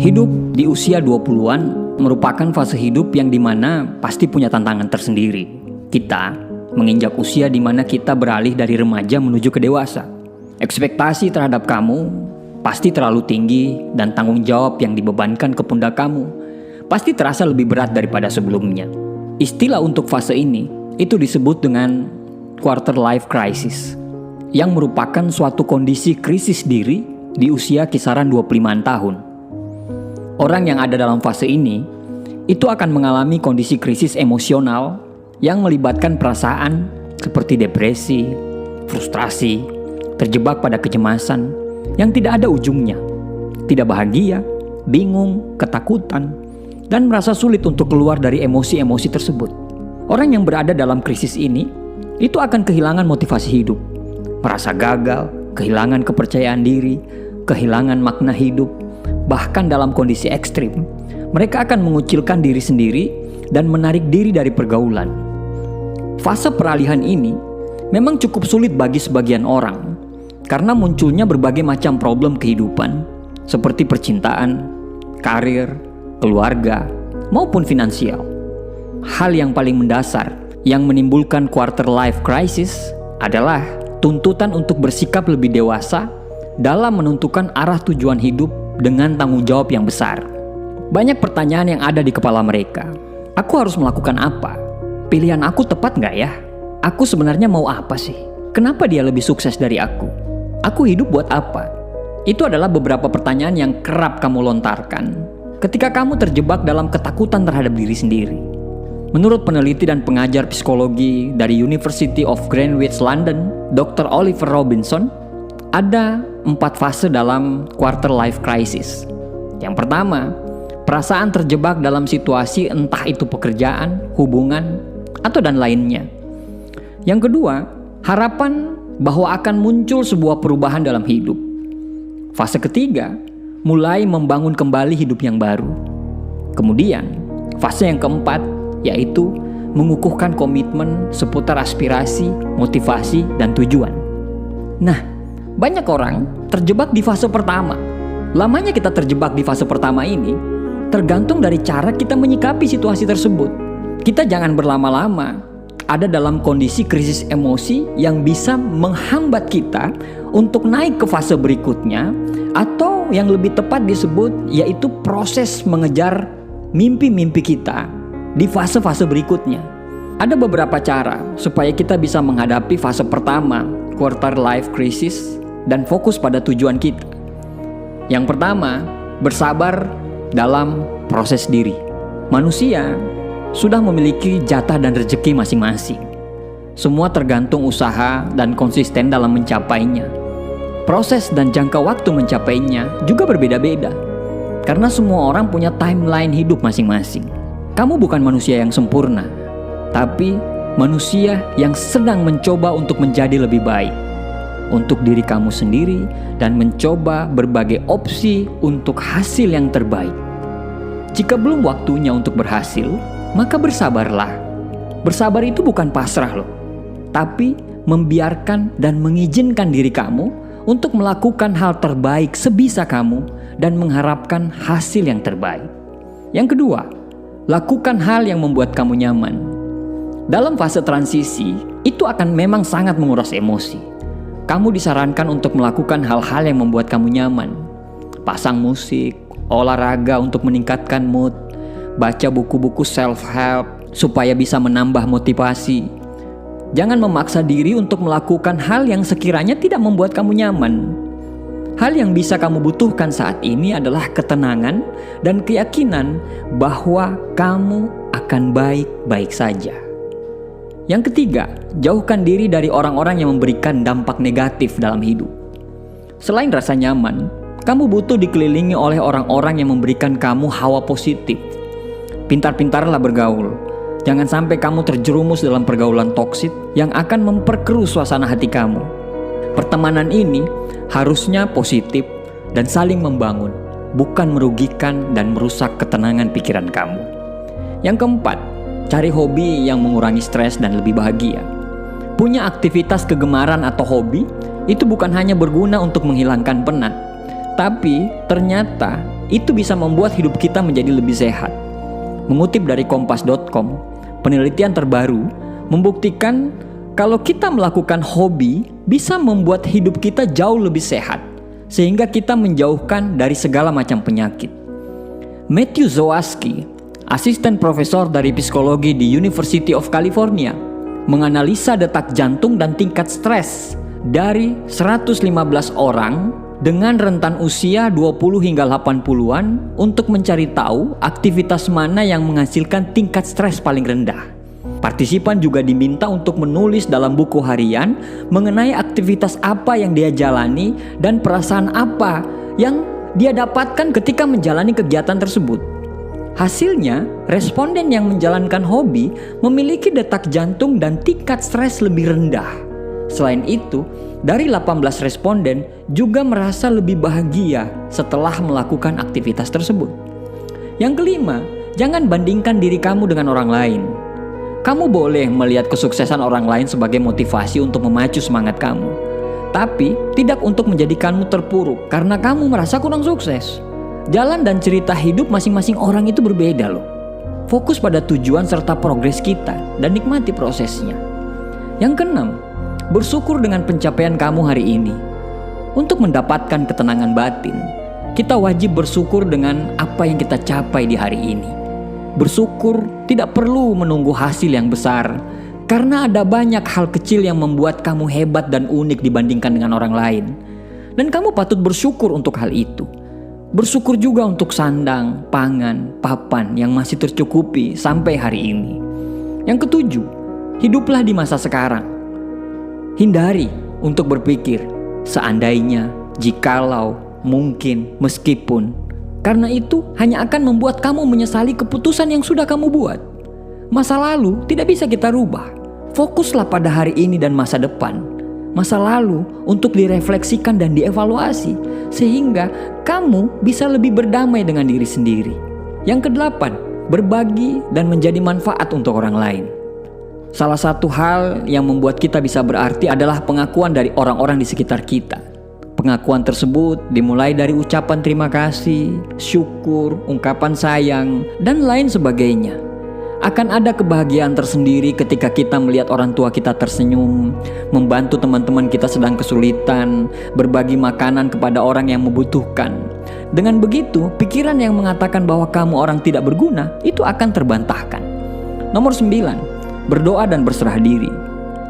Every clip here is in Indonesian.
Hidup di usia 20-an merupakan fase hidup yang dimana pasti punya tantangan tersendiri. Kita menginjak usia dimana kita beralih dari remaja menuju ke dewasa. Ekspektasi terhadap kamu pasti terlalu tinggi dan tanggung jawab yang dibebankan ke pundak kamu pasti terasa lebih berat daripada sebelumnya. Istilah untuk fase ini itu disebut dengan quarter life crisis, yang merupakan suatu kondisi krisis diri di usia kisaran 25 tahun. Orang yang ada dalam fase ini itu akan mengalami kondisi krisis emosional yang melibatkan perasaan seperti depresi, frustrasi, terjebak pada kecemasan yang tidak ada ujungnya, tidak bahagia, bingung, ketakutan, dan merasa sulit untuk keluar dari emosi-emosi tersebut. Orang yang berada dalam krisis ini itu akan kehilangan motivasi hidup, merasa gagal, kehilangan kepercayaan diri, kehilangan makna hidup. Bahkan dalam kondisi ekstrim, mereka akan mengucilkan diri sendiri dan menarik diri dari pergaulan. Fase peralihan ini memang cukup sulit bagi sebagian orang karena munculnya berbagai macam problem kehidupan seperti percintaan, karir, keluarga, maupun finansial. Hal yang paling mendasar yang menimbulkan quarter life crisis adalah tuntutan untuk bersikap lebih dewasa dalam menentukan arah tujuan hidup dengan tanggung jawab yang besar. Banyak pertanyaan yang ada di kepala mereka. Aku harus melakukan apa? Pilihan aku tepat nggak ya? Aku sebenarnya mau apa sih? Kenapa dia lebih sukses dari aku? Aku hidup buat apa? Itu adalah beberapa pertanyaan yang kerap kamu lontarkan ketika kamu terjebak dalam ketakutan terhadap diri sendiri. Menurut peneliti dan pengajar psikologi dari University of Greenwich London, Dr. Oliver Robinson, ada 4 fase dalam quarter life crisis. Yang pertama, perasaan terjebak dalam situasi entah itu pekerjaan, hubungan, atau dan lainnya. Yang kedua, harapan bahwa akan muncul sebuah perubahan dalam hidup. Fase ketiga, mulai membangun kembali hidup yang baru. Kemudian, fase yang keempat yaitu mengukuhkan komitmen seputar aspirasi, motivasi, dan tujuan. Nah, banyak orang terjebak di fase pertama. Lamanya kita terjebak di fase pertama ini tergantung dari cara kita menyikapi situasi tersebut. Kita jangan berlama-lama ada dalam kondisi krisis emosi yang bisa menghambat kita untuk naik ke fase berikutnya, atau yang lebih tepat disebut yaitu proses mengejar mimpi-mimpi kita di fase-fase berikutnya. Ada beberapa cara supaya kita bisa menghadapi fase pertama, quarter life crisis, dan fokus pada tujuan kita. Yang pertama, bersabar dalam proses diri. Manusia sudah memiliki jatah dan rezeki masing-masing. Semua tergantung usaha dan konsisten dalam mencapainya. Proses dan jangka waktu mencapainya juga berbeda-beda, karena semua orang punya timeline hidup masing-masing. Kamu bukan manusia yang sempurna, tapi manusia yang sedang mencoba untuk menjadi lebih baik untuk diri kamu sendiri dan mencoba berbagai opsi untuk hasil yang terbaik. Jika belum waktunya untuk berhasil, maka bersabarlah. Bersabar itu bukan pasrah loh, tapi membiarkan dan mengizinkan diri kamu untuk melakukan hal terbaik sebisa kamu dan mengharapkan hasil yang terbaik. Yang kedua, lakukan hal yang membuat kamu nyaman. Dalam fase transisi, itu akan memang sangat menguras emosi. Kamu disarankan untuk melakukan hal-hal yang membuat kamu nyaman. Pasang musik, olahraga untuk meningkatkan mood, baca buku-buku self-help supaya bisa menambah motivasi. Jangan memaksa diri untuk melakukan hal yang sekiranya tidak membuat kamu nyaman. Hal yang bisa kamu butuhkan saat ini adalah ketenangan dan keyakinan bahwa kamu akan baik-baik saja. Yang ketiga, jauhkan diri dari orang-orang yang memberikan dampak negatif dalam hidup. Selain rasa nyaman, kamu butuh dikelilingi oleh orang-orang yang memberikan kamu hawa positif. Pintar-pintarlah bergaul. Jangan sampai kamu terjerumus dalam pergaulan toksik yang akan memperkeruh suasana hati kamu. Pertemanan ini harusnya positif dan saling membangun, bukan merugikan dan merusak ketenangan pikiran kamu. Yang keempat, cari hobi yang mengurangi stres dan lebih bahagia. Punya aktivitas kegemaran atau hobi itu bukan hanya berguna untuk menghilangkan penat, tapi ternyata itu bisa membuat hidup kita menjadi lebih sehat. Mengutip dari kompas.com, penelitian terbaru membuktikan kalau kita melakukan hobi bisa membuat hidup kita jauh lebih sehat, sehingga kita menjauhkan dari segala macam penyakit. Matthew Zowski, asisten profesor dari psikologi di University of California, menganalisa detak jantung dan tingkat stres dari 115 orang dengan rentan usia 20 hingga 80-an untuk mencari tahu aktivitas mana yang menghasilkan tingkat stres paling rendah. Partisipan juga diminta untuk menulis dalam buku harian mengenai aktivitas apa yang dia jalani dan perasaan apa yang dia dapatkan ketika menjalani kegiatan tersebut. Hasilnya, responden yang menjalankan hobi memiliki detak jantung dan tingkat stres lebih rendah. Selain itu, dari 18 responden juga merasa lebih bahagia setelah melakukan aktivitas tersebut. Yang kelima, jangan bandingkan diri kamu dengan orang lain. Kamu boleh melihat kesuksesan orang lain sebagai motivasi untuk memacu semangat kamu, tapi tidak untuk menjadikanmu terpuruk karena kamu merasa kurang sukses. Jalan dan cerita hidup masing-masing orang itu berbeda loh. Fokus pada tujuan serta progres kita dan nikmati prosesnya. Yang keenam, bersyukur dengan pencapaian kamu hari ini. Untuk mendapatkan ketenangan batin, kita wajib bersyukur dengan apa yang kita capai di hari ini. Bersyukur tidak perlu menunggu hasil yang besar, karena ada banyak hal kecil yang membuat kamu hebat dan unik dibandingkan dengan orang lain. Dan kamu patut bersyukur untuk hal itu. Bersyukur juga untuk sandang, pangan, papan yang masih tercukupi sampai hari ini. Yang ketujuh, hiduplah di masa sekarang. Hindari untuk berpikir seandainya, jikalau, mungkin, meskipun. Karena itu hanya akan membuat kamu menyesali keputusan yang sudah kamu buat. Masa lalu tidak bisa kita rubah. Fokuslah pada hari ini dan masa depan. Masa lalu untuk direfleksikan dan dievaluasi, sehingga kamu bisa lebih berdamai dengan diri sendiri. Yang kedelapan, berbagi dan menjadi manfaat untuk orang lain. Salah satu hal yang membuat kita bisa berarti adalah pengakuan dari orang-orang di sekitar kita. Pengakuan tersebut dimulai dari ucapan terima kasih, syukur, ungkapan sayang, dan lain sebagainya. Akan ada kebahagiaan tersendiri ketika kita melihat orang tua kita tersenyum, membantu teman-teman kita sedang kesulitan, berbagi makanan kepada orang yang membutuhkan. Dengan begitu, pikiran yang mengatakan bahwa kamu orang tidak berguna, itu akan terbantahkan. Nomor 9, berdoa dan berserah diri.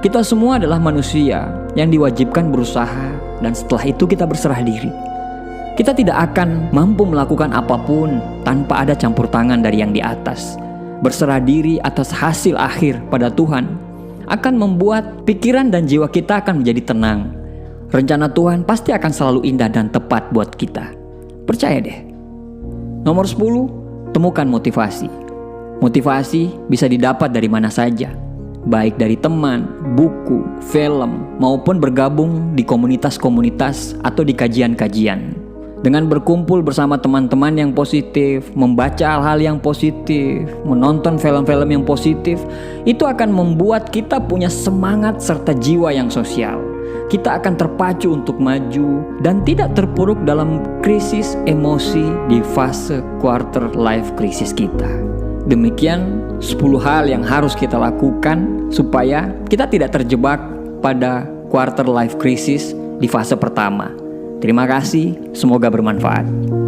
Kita semua adalah manusia yang diwajibkan berusaha, dan setelah itu kita berserah diri. Kita tidak akan mampu melakukan apapun tanpa ada campur tangan dari yang di atas. Berserah diri atas hasil akhir pada Tuhan akan membuat pikiran dan jiwa kita akan menjadi tenang. Rencana Tuhan pasti akan selalu indah dan tepat buat kita. Percaya deh. Nomor 10, temukan motivasi. Motivasi bisa didapat dari mana saja, baik dari teman, buku, film, maupun bergabung di komunitas-komunitas atau di kajian-kajian. Dengan berkumpul bersama teman-teman yang positif, membaca hal-hal yang positif, menonton film-film yang positif, itu akan membuat kita punya semangat serta jiwa yang sosial. Kita akan terpacu untuk maju dan tidak terpuruk dalam krisis emosi di fase quarter life crisis kita. Demikian 10 hal yang harus kita lakukan supaya kita tidak terjebak pada quarter life crisis di fase pertama. Terima kasih, semoga bermanfaat.